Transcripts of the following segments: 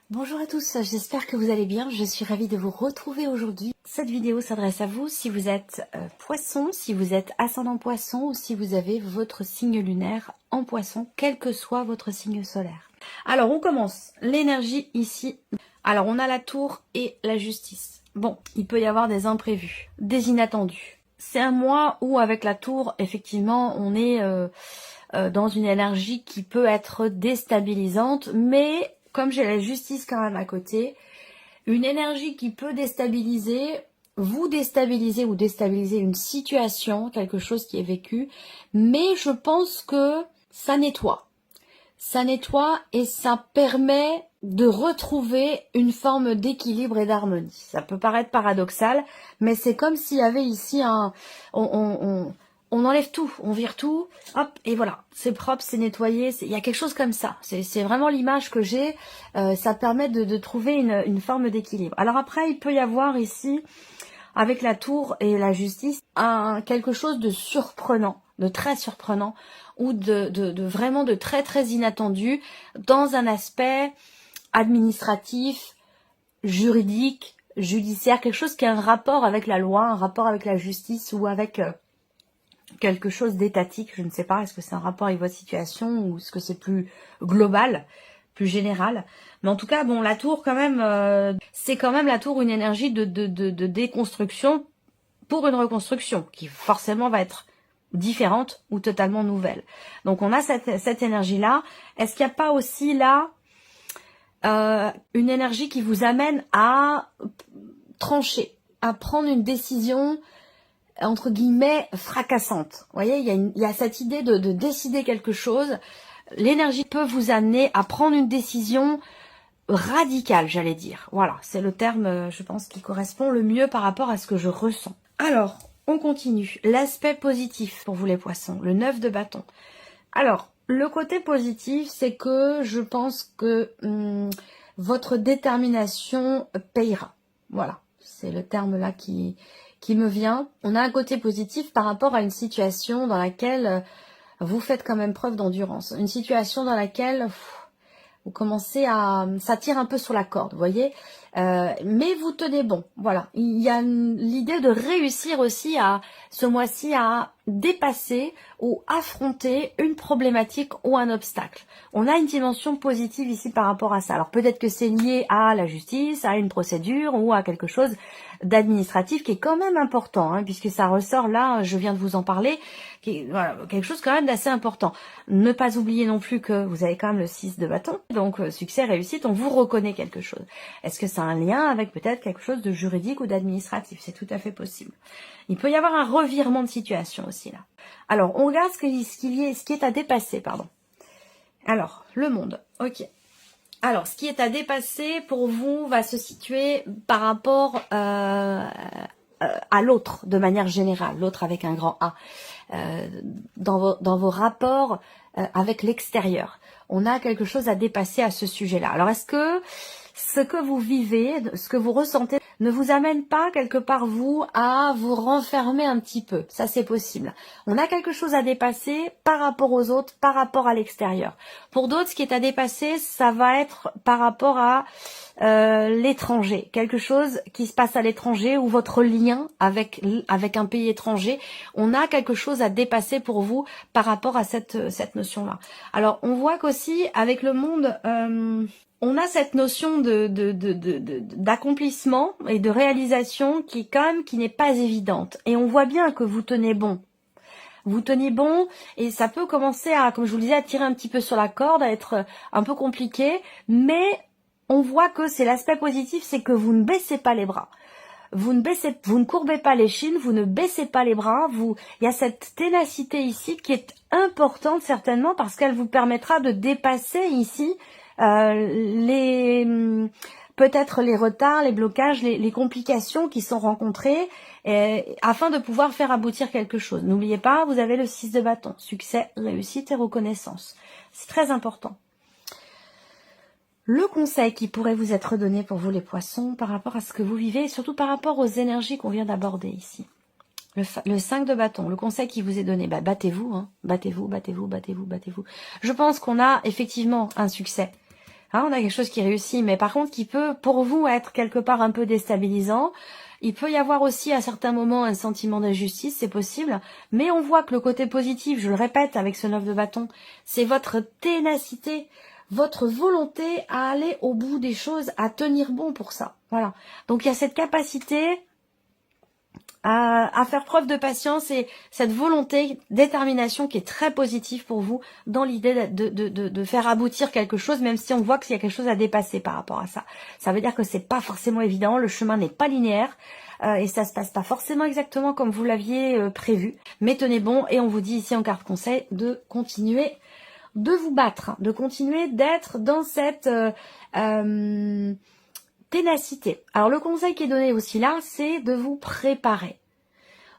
Bonjour à tous, j'espère que vous allez bien. Je suis ravie de vous retrouver aujourd'hui. Cette vidéo s'adresse à vous si vous êtes poisson, si vous êtes ascendant poisson ou si vous avez votre signe lunaire en poisson, quel que soit votre signe solaire. Alors on commence. L'énergie ici. Alors on a la tour et la justice. Bon, il peut y avoir des imprévus, des inattendus. C'est un mois où avec la tour, effectivement, on est dans une énergie qui peut être déstabilisante, mais comme j'ai la justice quand même à côté, une énergie qui peut déstabiliser, vous déstabiliser ou déstabiliser une situation, quelque chose qui est vécu, mais je pense que ça nettoie. Ça nettoie et ça permet de retrouver une forme d'équilibre et d'harmonie. Ça peut paraître paradoxal, mais c'est comme s'il y avait ici un... On enlève tout, on vire tout, hop, et voilà, c'est propre, c'est nettoyé, il y a quelque chose comme ça. C'est vraiment l'image que j'ai, ça permet de trouver une forme d'équilibre. Alors après, il peut y avoir ici, avec la tour et la justice, quelque chose de surprenant, de très surprenant, ou de vraiment de très très inattendu, dans un aspect administratif, juridique, judiciaire, quelque chose qui a un rapport avec la loi, un rapport avec la justice ou avec... quelque chose d'étatique, je ne sais pas, est-ce que c'est un rapport avec votre situation ou est-ce que c'est plus global, plus général. Mais en tout cas, bon, la tour quand même, c'est quand même la tour une énergie de déconstruction pour une reconstruction qui forcément va être différente ou totalement nouvelle. Donc on a cette énergie-là. Est-ce qu'il n'y a pas aussi là une énergie qui vous amène à trancher, à prendre une décision entre guillemets fracassante. Vous voyez, il y a cette idée de décider quelque chose. L'énergie peut vous amener à prendre une décision radicale, j'allais dire. Voilà, c'est le terme, je pense, qui correspond le mieux par rapport à ce que je ressens. Alors, on continue. L'aspect positif pour vous les poissons, le 9 de bâton. Alors, le côté positif, c'est que je pense que votre détermination payera. Voilà, c'est le terme là qui me vient. On a un côté positif par rapport à une situation dans laquelle vous faites quand même preuve d'endurance. Une situation dans laquelle vous commencez à... ça tire un peu sur la corde, vous voyez. Mais vous tenez bon, voilà. Il y a l'idée de réussir aussi à, ce mois-ci, à dépasser ou affronter une problématique ou un obstacle. On a une dimension positive ici par rapport à ça. Alors peut-être que c'est lié à la justice, à une procédure ou à quelque chose d'administratif qui est quand même important, hein, puisque ça ressort là, je viens de vous en parler, voilà, quelque chose quand même d'assez important. Ne pas oublier non plus que vous avez quand même le 6 de bâton, donc succès, réussite, on vous reconnaît quelque chose. Est-ce que ça a un lien avec peut-être quelque chose de juridique ou d'administratif? C'est tout à fait possible. Il peut y avoir un revirement de situation aussi là. Alors, on regarde ce qui est à dépasser, pardon. Alors, le monde, ok. Alors, ce qui est à dépasser pour vous va se situer par rapport à l'autre, de manière générale, l'autre avec un grand A, dans vos rapports avec l'extérieur. On a quelque chose à dépasser à ce sujet-là. Alors, est-ce que ce que vous vivez, ce que vous ressentez, ne vous amène pas quelque part, vous, à vous renfermer un petit peu? Ça, c'est possible. On a quelque chose à dépasser par rapport aux autres, par rapport à l'extérieur. Pour d'autres, ce qui est à dépasser, ça va être par rapport à l'étranger. Quelque chose qui se passe à l'étranger ou votre lien avec un pays étranger. On a quelque chose à dépasser pour vous par rapport à cette notion-là. Alors, on voit qu'aussi, avec le monde... on a cette notion d'accomplissement et de réalisation qui n'est pas évidente. Et on voit bien que vous tenez bon. Vous tenez bon et ça peut commencer à, comme je vous le disais, à tirer un petit peu sur la corde, à être un peu compliqué. Mais on voit que c'est l'aspect positif, c'est que vous ne baissez pas les bras. Vous ne courbez pas l'échine, vous ne baissez pas les bras. Il y a cette ténacité ici qui est importante certainement parce qu'elle vous permettra de dépasser ici peut-être les retards, les blocages, les complications qui sont rencontrées afin de pouvoir faire aboutir quelque chose. N'oubliez pas, vous avez le 6 de bâton, succès, réussite et reconnaissance. C'est très important. Le conseil qui pourrait vous être donné pour vous les poissons par rapport à ce que vous vivez et surtout par rapport aux énergies qu'on vient d'aborder ici. Le 5 de bâton, le conseil qui vous est donné, battez-vous, hein, battez-vous, battez-vous, battez-vous, battez-vous. Je pense qu'on a effectivement un succès. Hein, on a quelque chose qui réussit, mais par contre qui peut pour vous être quelque part un peu déstabilisant. Il peut y avoir aussi à certains moments un sentiment d'injustice, c'est possible, mais on voit que le côté positif, je le répète avec ce 9 de bâton, c'est votre ténacité, votre volonté à aller au bout des choses, à tenir bon pour ça. Voilà. Donc il y a cette capacité à faire preuve de patience et cette volonté, détermination qui est très positive pour vous dans l'idée de faire aboutir quelque chose, même si on voit qu'il y a quelque chose à dépasser par rapport à ça. Ça veut dire que c'est pas forcément évident, le chemin n'est pas linéaire et ça se passe pas forcément exactement comme vous l'aviez prévu. Mais tenez bon et on vous dit ici en carte conseil de continuer de vous battre, de continuer d'être dans cette ténacité. Alors le conseil qui est donné aussi là, c'est de vous préparer,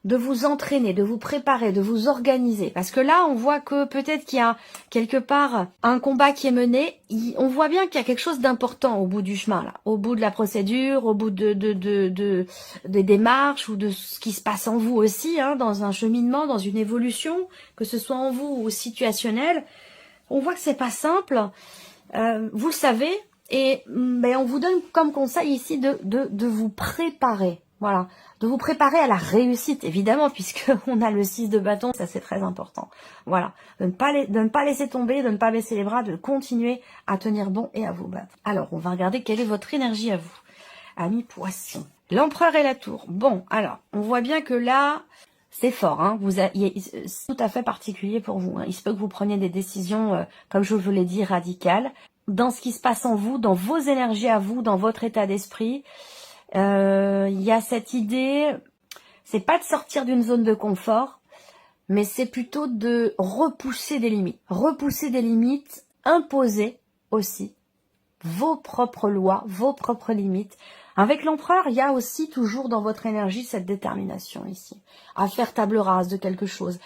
de vous entraîner, de vous préparer, de vous organiser. Parce que là, on voit que peut-être qu'il y a quelque part un combat qui est mené. On voit bien qu'il y a quelque chose d'important au bout du chemin, là, au bout de la procédure, au bout des démarches ou de ce qui se passe en vous aussi, hein, dans un cheminement, dans une évolution, que ce soit en vous ou situationnel. On voit que c'est pas simple. Vous le savez. Et ben, on vous donne comme conseil ici de vous préparer, voilà, de vous préparer à la réussite, évidemment, puisque on a le 6 de bâton, ça c'est très important, voilà, de ne pas laisser tomber, de ne pas baisser les bras, de continuer à tenir bon et à vous battre. Alors, on va regarder quelle est votre énergie à vous, amis poissons. L'empereur et la tour. Bon, alors, on voit bien que là, c'est fort, hein. C'est tout à fait particulier pour vous, hein. Il se peut que vous preniez des décisions, comme je vous l'ai dit, radicales, dans ce qui se passe en vous, dans vos énergies à vous, dans votre état d'esprit. Il y a cette idée, c'est pas de sortir d'une zone de confort, mais c'est plutôt de repousser des limites. Repousser des limites, imposer aussi vos propres lois, vos propres limites. Avec l'empereur, il y a aussi toujours dans votre énergie cette détermination ici, à faire table rase de quelque chose.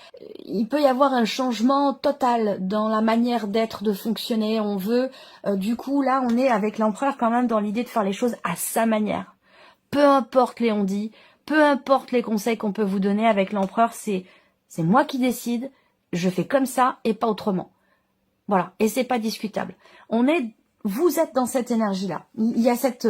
Il peut y avoir un changement total dans la manière d'être, de fonctionner. On veut, du coup, là, on est avec l'empereur quand même dans l'idée de faire les choses à sa manière. Peu importe les on-dit, peu importe les conseils qu'on peut vous donner avec l'empereur, c'est moi qui décide, je fais comme ça et pas autrement. Voilà, et c'est pas discutable. Vous êtes dans cette énergie-là. Il y a cette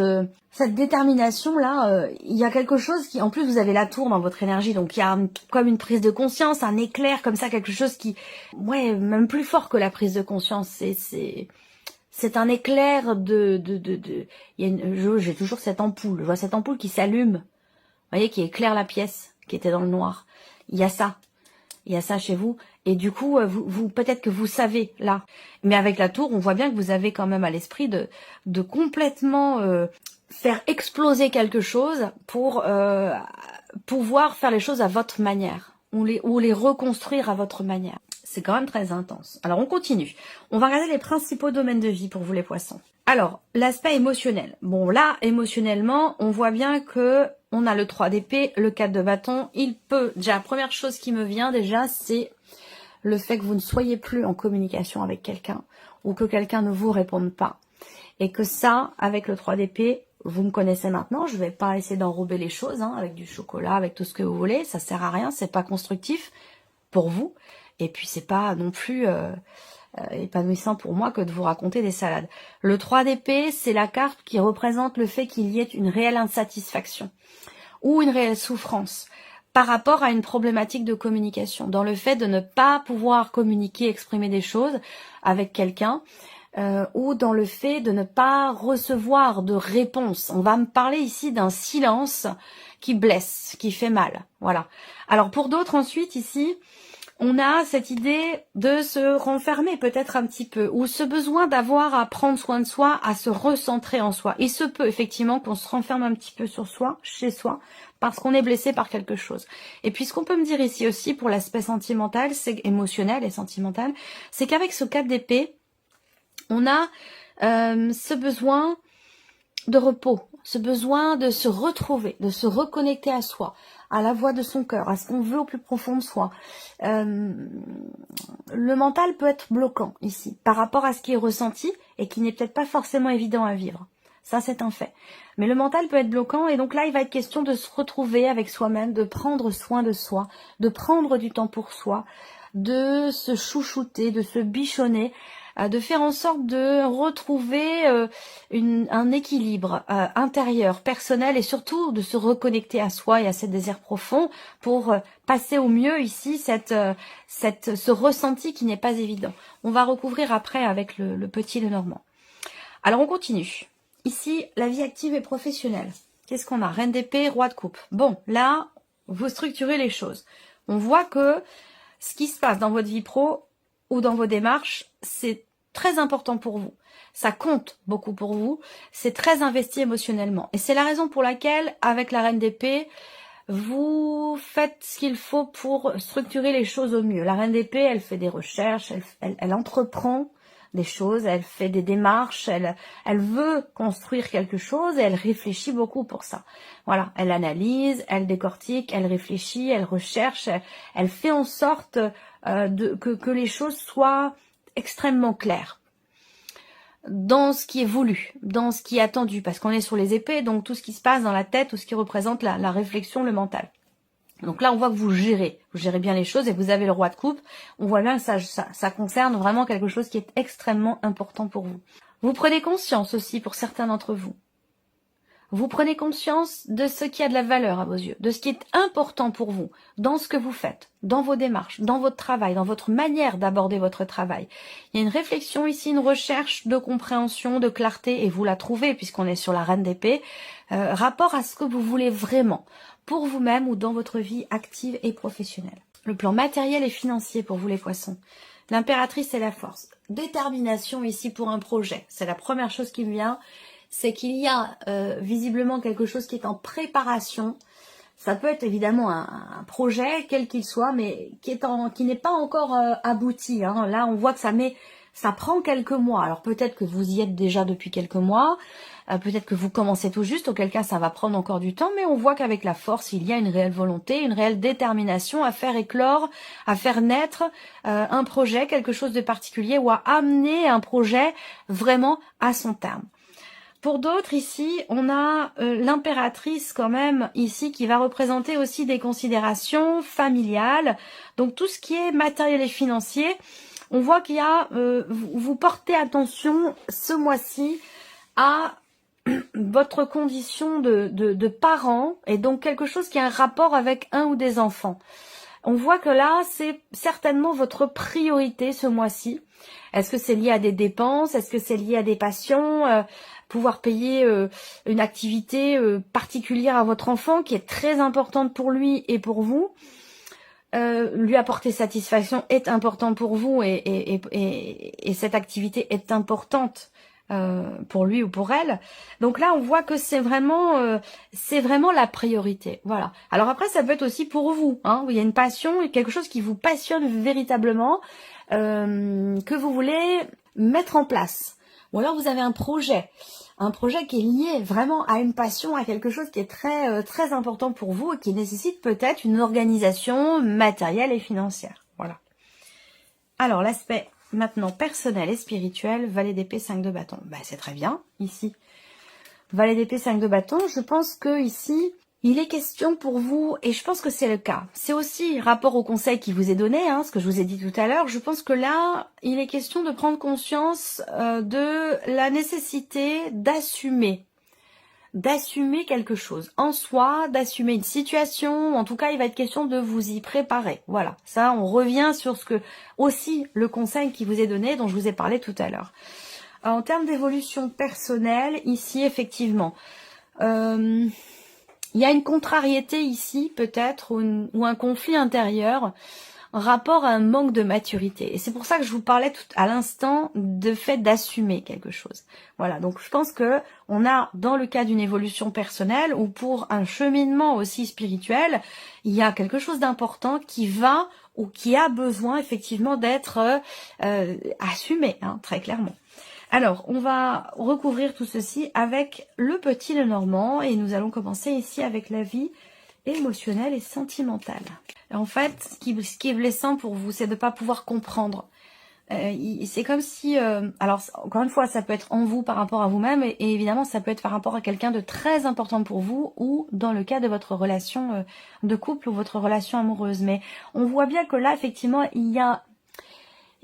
détermination-là. Il y a quelque chose qui... En plus, vous avez la tour dans votre énergie. Donc, il y a comme une prise de conscience, un éclair comme ça, quelque chose qui... Ouais, même plus fort que la prise de conscience. C'est un éclair j'ai toujours cette ampoule. Je vois cette ampoule qui s'allume. Vous voyez, qui éclaire la pièce, qui était dans le noir. Il y a ça. Il y a ça chez vous. Et du coup, vous peut-être que vous savez là. Mais avec la tour, on voit bien que vous avez quand même à l'esprit de complètement faire exploser quelque chose pour pouvoir faire les choses à votre manière. Ou les reconstruire à votre manière. C'est quand même très intense. Alors, on continue. On va regarder les principaux domaines de vie pour vous les poissons. Alors, l'aspect émotionnel. Bon, là, émotionnellement, on voit bien que on a le 3 d'épée, le 4 de bâton. Il peut, déjà, la première chose qui me vient déjà, c'est le fait que vous ne soyez plus en communication avec quelqu'un ou que quelqu'un ne vous réponde pas. Et que ça, avec le 3 d'épée, vous me connaissez maintenant, je vais pas essayer d'enrober les choses, hein, avec du chocolat, avec tout ce que vous voulez, ça sert à rien, c'est pas constructif pour vous. Et puis c'est pas non plus épanouissant pour moi que de vous raconter des salades. Le 3 d'épée, c'est la carte qui représente le fait qu'il y ait une réelle insatisfaction ou une réelle souffrance par rapport à une problématique de communication, dans le fait de ne pas pouvoir communiquer, exprimer des choses avec quelqu'un, ou dans le fait de ne pas recevoir de réponse. On va me parler ici d'un silence qui blesse, qui fait mal. Voilà. Alors pour d'autres ensuite ici, on a cette idée de se renfermer peut-être un petit peu, ou ce besoin d'avoir à prendre soin de soi, à se recentrer en soi. Il se peut effectivement qu'on se renferme un petit peu sur soi, chez soi, parce qu'on est blessé par quelque chose. Et puis ce qu'on peut me dire ici aussi pour l'aspect sentimental, c'est émotionnel et sentimental, c'est qu'avec ce 4 d'épée, on a ce besoin de repos, ce besoin de se retrouver, de se reconnecter à soi, à la voix de son cœur, à ce qu'on veut au plus profond de soi. Le mental peut être bloquant ici, par rapport à ce qui est ressenti et qui n'est peut-être pas forcément évident à vivre. Ça, c'est un fait. Mais le mental peut être bloquant et donc là, il va être question de se retrouver avec soi-même, de prendre soin de soi, de prendre du temps pour soi, de se chouchouter, de se bichonner, de faire en sorte de retrouver un équilibre intérieur, personnel et surtout de se reconnecter à soi et à ses désirs profonds pour passer au mieux ici ce ressenti qui n'est pas évident. On va recouvrir après avec le petit Lenormand. Alors on continue. Ici, la vie active et professionnelle. Qu'est-ce qu'on a? Reine d'épée, roi de coupe. Bon, là, vous structurez les choses. On voit que ce qui se passe dans votre vie pro ou dans vos démarches, c'est très important pour vous. Ça compte beaucoup pour vous. C'est très investi émotionnellement. Et c'est la raison pour laquelle, avec la reine d'épée, vous faites ce qu'il faut pour structurer les choses au mieux. La reine d'épée, elle fait des recherches, elle entreprend des choses, elle fait des démarches, elle veut construire quelque chose et elle réfléchit beaucoup pour ça. Voilà, elle analyse, elle décortique, elle réfléchit, elle recherche, elle fait en sorte que les choses soient extrêmement claires dans ce qui est voulu, dans ce qui est attendu, parce qu'on est sur les épées, donc tout ce qui se passe dans la tête, tout ce qui représente la réflexion, le mental. Donc là, on voit que vous gérez bien les choses et vous avez le roi de coupe. On voit bien que ça concerne vraiment quelque chose qui est extrêmement important pour vous. Vous prenez conscience aussi pour certains d'entre vous. Vous prenez conscience de ce qui a de la valeur à vos yeux, de ce qui est important pour vous, dans ce que vous faites, dans vos démarches, dans votre travail, dans votre manière d'aborder votre travail. Il y a une réflexion ici, une recherche de compréhension, de clarté, et vous la trouvez puisqu'on est sur la reine d'épée, rapport à ce que vous voulez vraiment, pour vous-même ou dans votre vie active et professionnelle. Le plan matériel et financier pour vous les poissons. L'impératrice et la force. Détermination ici pour un projet. C'est la première chose qui me vient. C'est qu'il y a visiblement quelque chose qui est en préparation. Ça peut être évidemment un projet, quel qu'il soit, mais qui n'est pas encore abouti. Hein. Là, on voit que ça prend quelques mois. Alors peut-être que vous y êtes déjà depuis quelques mois, peut-être que vous commencez tout juste, auquel cas ça va prendre encore du temps, mais on voit qu'avec la force, il y a une réelle volonté, une réelle détermination à faire éclore, à faire naître un projet, quelque chose de particulier, ou à amener un projet vraiment à son terme. Pour d'autres, ici, on a l'impératrice quand même, ici, qui va représenter aussi des considérations familiales. Donc tout ce qui est matériel et financier, on voit qu'il y a, vous portez attention ce mois-ci à votre condition de parent, et donc quelque chose qui a un rapport avec un ou des enfants. On voit que là, c'est certainement votre priorité ce mois-ci. Est-ce que c'est lié à des dépenses? Est-ce que c'est lié à des passions? Pouvoir payer une activité particulière à votre enfant qui est très importante pour lui et pour vous. Lui apporter satisfaction est important pour vous et cette activité est importante pour lui ou pour elle. Donc là, on voit que c'est vraiment la priorité. Voilà. Alors après, ça peut être aussi pour vous. Hein, il y a une passion, quelque chose qui vous passionne véritablement, que vous voulez mettre en place. Ou alors vous avez un projet qui est lié vraiment à une passion, à quelque chose qui est très très important pour vous et qui nécessite peut-être une organisation matérielle et financière. Voilà. Alors l'aspect maintenant personnel et spirituel, valet d'épée, 5 de bâton. Bah, c'est très bien ici. Valet d'épée, 5 de bâton, je pense que ici, il est question pour vous, et je pense que c'est le cas. C'est aussi rapport au conseil qui vous est donné, hein, ce que je vous ai dit tout à l'heure. Je pense que là, il est question de prendre conscience de la nécessité d'assumer quelque chose en soi, d'assumer une situation. En tout cas, il va être question de vous y préparer. Voilà, ça, on revient sur ce que aussi le conseil qui vous est donné, dont je vous ai parlé tout à l'heure. En termes d'évolution personnelle, ici, effectivement, il y a une contrariété ici, peut-être, ou un conflit intérieur, en rapport à un manque de maturité. Et c'est pour ça que je vous parlais tout à l'instant de fait d'assumer quelque chose. Voilà, donc je pense que on a, dans le cas d'une évolution personnelle, ou pour un cheminement aussi spirituel, il y a quelque chose d'important qui va, ou qui a besoin, effectivement, d'être assumé, hein, très clairement. Alors, on va recouvrir tout ceci avec le petit Lenormand et nous allons commencer ici avec la vie émotionnelle et sentimentale. Et en fait, ce qui est blessant pour vous, c'est de ne pas pouvoir comprendre. C'est comme si, alors encore une fois, ça peut être en vous par rapport à vous-même et évidemment, ça peut être par rapport à quelqu'un de très important pour vous ou dans le cas de votre relation de couple ou votre relation amoureuse. Mais on voit bien que là, effectivement, il y a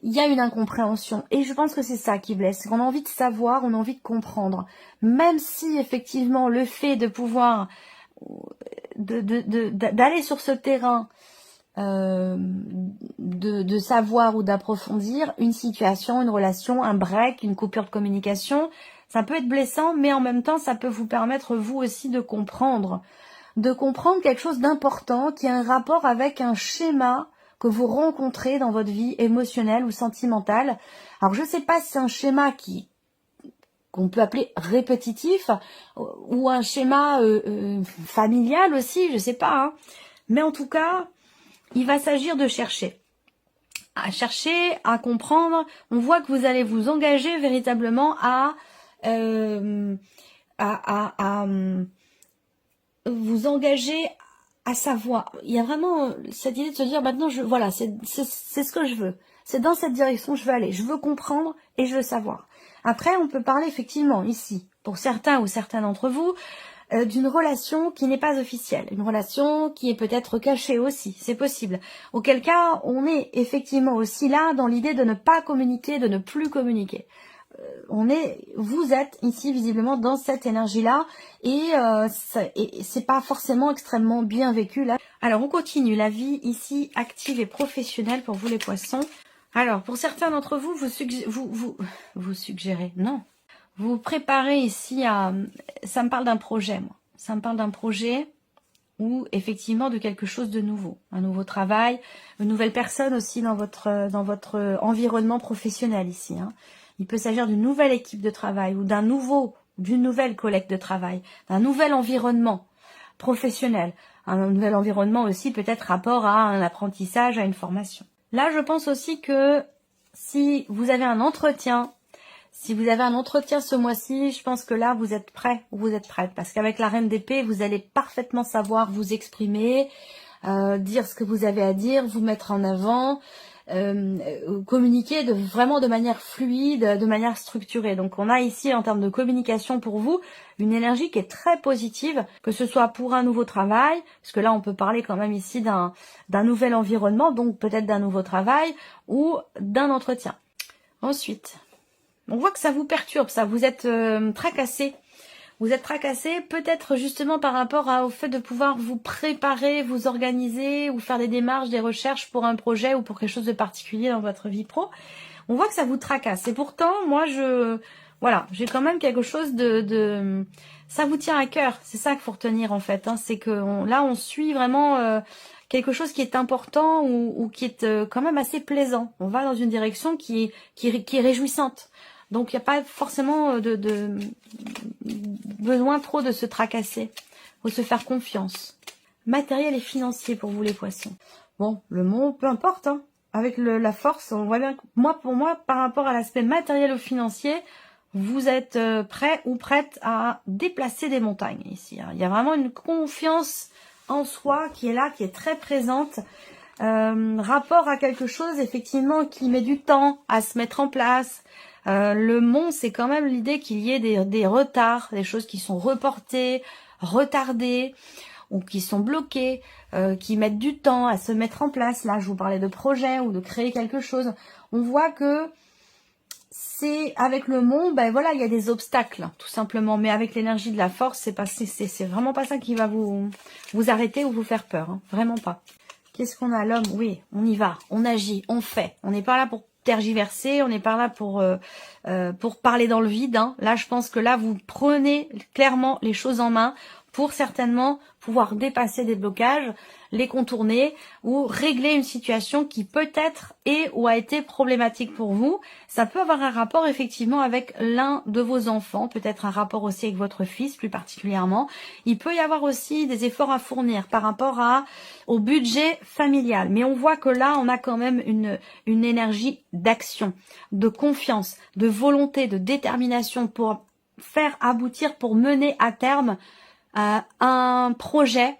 il y a une incompréhension. Et je pense que c'est ça qui blesse. On a envie de savoir, on a envie de comprendre. Même si effectivement le fait de pouvoir d'aller sur ce terrain, de savoir ou d'approfondir une situation, une relation, un break, une coupure de communication, ça peut être blessant, mais en même temps, ça peut vous permettre, vous aussi, de comprendre quelque chose d'important qui a un rapport avec un schéma que vous rencontrez dans votre vie émotionnelle ou sentimentale. Alors, je ne sais pas si c'est un schéma qu'on peut appeler répétitif ou un schéma familial aussi, je sais pas. Hein. Mais en tout cas, il va s'agir de chercher, à comprendre. On voit que vous allez vous engager véritablement à vous engager à savoir. Il y a vraiment cette idée de se dire maintenant, voilà, c'est ce que je veux. C'est dans cette direction que je veux aller. Je veux comprendre et je veux savoir. Après, on peut parler effectivement ici, pour certains ou certains d'entre vous, d'une relation qui n'est pas officielle, une relation qui est peut-être cachée aussi, c'est possible. Auquel cas, on est effectivement aussi là dans l'idée de ne pas communiquer, de ne plus communiquer. Vous êtes ici visiblement dans cette énergie-là et c'est pas forcément extrêmement bien vécu là. Alors on continue, la vie ici active et professionnelle pour vous les poissons. Alors pour certains d'entre vous, vous suggérez, non, vous préparez ici à, ça me parle d'un projet moi, ça me parle d'un projet ou effectivement de quelque chose de nouveau, un nouveau travail, une nouvelle personne aussi dans votre environnement professionnel ici. Hein. Il peut s'agir d'une nouvelle équipe de travail ou d'une nouvelle collègue de travail, d'un nouvel environnement professionnel, un nouvel environnement aussi peut-être rapport à un apprentissage, à une formation. Là, je pense aussi que si vous avez un entretien, ce mois-ci, je pense que là, vous êtes prêt ou vous êtes prête. Parce qu'avec la reine d'épée, vous allez parfaitement savoir vous exprimer, dire ce que vous avez à dire, vous mettre en avant, communiquer vraiment de manière fluide, de manière structurée. Donc on a ici, en termes de communication pour vous, une énergie qui est très positive, que ce soit pour un nouveau travail, parce que là, on peut parler quand même ici d'un nouvel environnement, donc peut-être d'un nouveau travail ou d'un entretien. Ensuite, on voit que ça vous perturbe, ça. Vous êtes tracassé. Vous êtes tracassé peut-être justement par rapport au fait de pouvoir vous préparer, vous organiser ou faire des démarches, des recherches pour un projet ou pour quelque chose de particulier dans votre vie pro. On voit que ça vous tracasse. Et pourtant, moi, j'ai quand même quelque chose de ça vous tient à cœur. C'est ça qu'il faut retenir en fait. Hein. C'est que là, on suit vraiment quelque chose qui est important ou qui est quand même assez plaisant. On va dans une direction qui est réjouissante. Donc, il n'y a pas forcément besoin trop de se tracasser. Il faut se faire confiance. Matériel et financier pour vous les poissons. Bon, le mot, peu importe. Hein. Avec la force, on voit bien que pour moi, par rapport à l'aspect matériel ou financier, vous êtes prêt ou prête à déplacer des montagnes ici. Hein. Il y a vraiment une confiance en soi qui est là, qui est très présente. Rapport à quelque chose, effectivement, qui met du temps à se mettre en place. Le mont, c'est quand même l'idée qu'il y ait des retards, des choses qui sont reportées, retardées, ou qui sont bloquées, qui mettent du temps à se mettre en place. Là, je vous parlais de projet ou de créer quelque chose. On voit que c'est avec le mont, ben voilà, il y a des obstacles, tout simplement. Mais avec l'énergie de la force, c'est vraiment pas ça qui va vous arrêter ou vous faire peur. Hein. Vraiment pas. Qu'est-ce qu'on a, l'homme? Oui, on y va, on agit, on fait. On n'est pas là pour tergiverser, on n'est pas là pour parler dans le vide. Hein. Là, je pense que là, vous prenez clairement les choses en main pour certainement pouvoir dépasser des blocages, les contourner ou régler une situation qui peut-être est ou a été problématique pour vous. Ça peut avoir un rapport effectivement avec l'un de vos enfants, peut-être un rapport aussi avec votre fils plus particulièrement. Il peut y avoir aussi des efforts à fournir par rapport au budget familial. Mais on voit que là, on a quand même une énergie d'action, de confiance, de volonté, de détermination pour faire aboutir, pour mener à terme un projet.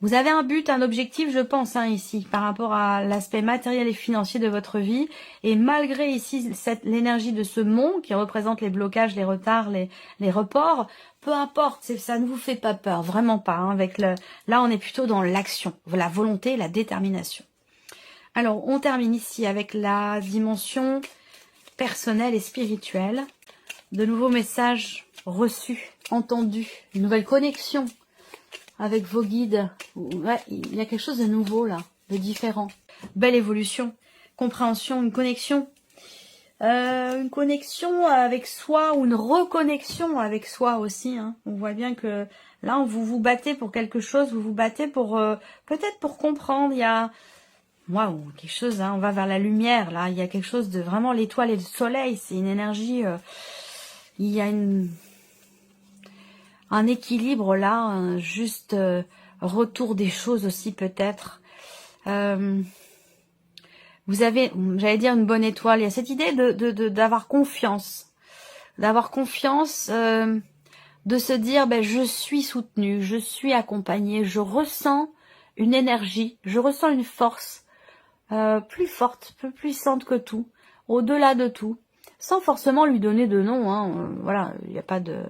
Vous avez un but, un objectif, je pense, hein, ici, par rapport à l'aspect matériel et financier de votre vie. Et malgré ici l'énergie de ce mont qui représente les blocages, les retards, les reports, peu importe, ça ne vous fait pas peur, vraiment pas. Hein, là, on est plutôt dans l'action, la volonté, la détermination. Alors, on termine ici avec la dimension personnelle et spirituelle. De nouveaux messages reçus, entendus, une nouvelle connexion avec vos guides. Ouais, il y a quelque chose de nouveau là, de différent. Belle évolution, compréhension, une connexion. Une connexion avec soi ou une reconnexion avec soi aussi. Hein. On voit bien que là, vous vous battez pour quelque chose, vous vous battez pour peut-être pour comprendre. Il y a waouh, quelque chose, hein, on va vers la lumière, là. Il y a quelque chose de vraiment l'étoile et le soleil. C'est une énergie. Il y a un équilibre là, un juste retour des choses aussi peut-être. Vous avez, j'allais dire une bonne étoile. Il y a cette idée d'avoir confiance. D'avoir confiance, de se dire, ben, je suis soutenue, je suis accompagnée, je ressens une énergie, je ressens une force plus forte, plus puissante que tout, au-delà de tout, sans forcément lui donner de nom. Hein, voilà, il n'y a pas de,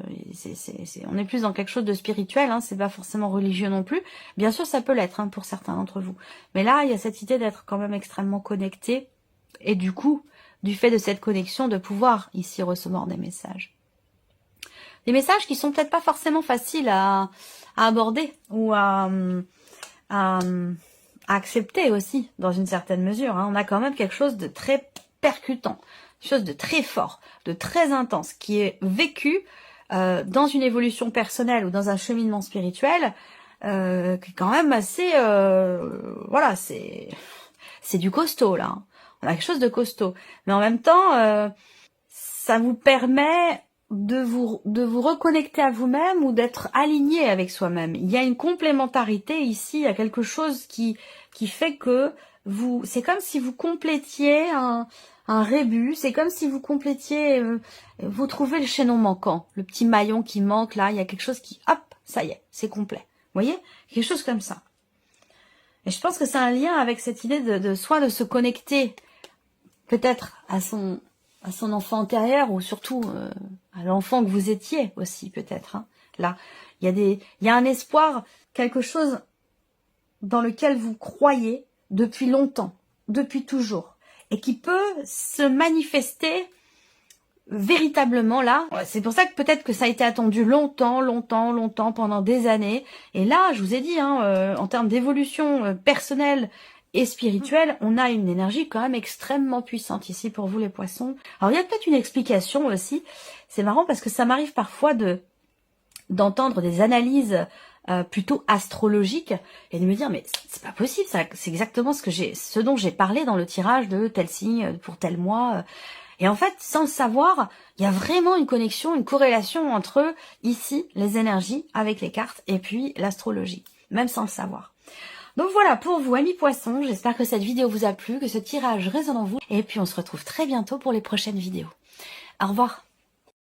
on est plus dans quelque chose de spirituel. Hein, c'est pas forcément religieux non plus. Bien sûr, ça peut l'être hein, pour certains d'entre vous. Mais là, il y a cette idée d'être quand même extrêmement connecté, et du coup, du fait de cette connexion, de pouvoir ici recevoir des messages. Des messages qui sont peut-être pas forcément faciles à aborder ou à accepter aussi, dans une certaine mesure. Hein. On a quand même quelque chose de très percutant, quelque chose de très fort, de très intense, qui est vécu dans une évolution personnelle ou dans un cheminement spirituel, qui est quand même assez... voilà, c'est du costaud, là. Hein. On a quelque chose de costaud. Mais en même temps, ça vous permet de vous reconnecter à vous-même ou d'être aligné avec soi-même. Il y a une complémentarité ici, il y a quelque chose qui fait que vous, c'est comme si vous complétiez un rébus, c'est comme si vous complétiez, vous trouvez le chaînon manquant, le petit maillon qui manque là, il y a quelque chose qui, hop, ça y est, c'est complet. Vous voyez, quelque chose comme ça. Et je pense que c'est un lien avec cette idée de soit de se connecter peut-être à son enfant antérieur ou surtout à l'enfant que vous étiez aussi peut-être. Hein. Là, il y a un espoir, quelque chose dans lequel vous croyez depuis longtemps, depuis toujours, et qui peut se manifester véritablement là. C'est pour ça que peut-être que ça a été attendu longtemps, pendant des années. Et là, je vous ai dit, hein, en termes d'évolution personnelle et spirituelle, on a une énergie quand même extrêmement puissante ici pour vous les poissons. Alors il y a peut-être une explication aussi. C'est marrant parce que ça m'arrive parfois d'entendre des analyses plutôt astrologiques et de me dire mais c'est pas possible, ça, c'est exactement ce dont j'ai parlé dans le tirage de tel signe pour tel mois. Et en fait, sans le savoir, il y a vraiment une connexion, une corrélation entre ici les énergies avec les cartes et puis l'astrologie, même sans le savoir. Donc voilà pour vous amis poissons, j'espère que cette vidéo vous a plu, que ce tirage résonne en vous et puis on se retrouve très bientôt pour les prochaines vidéos. Au revoir.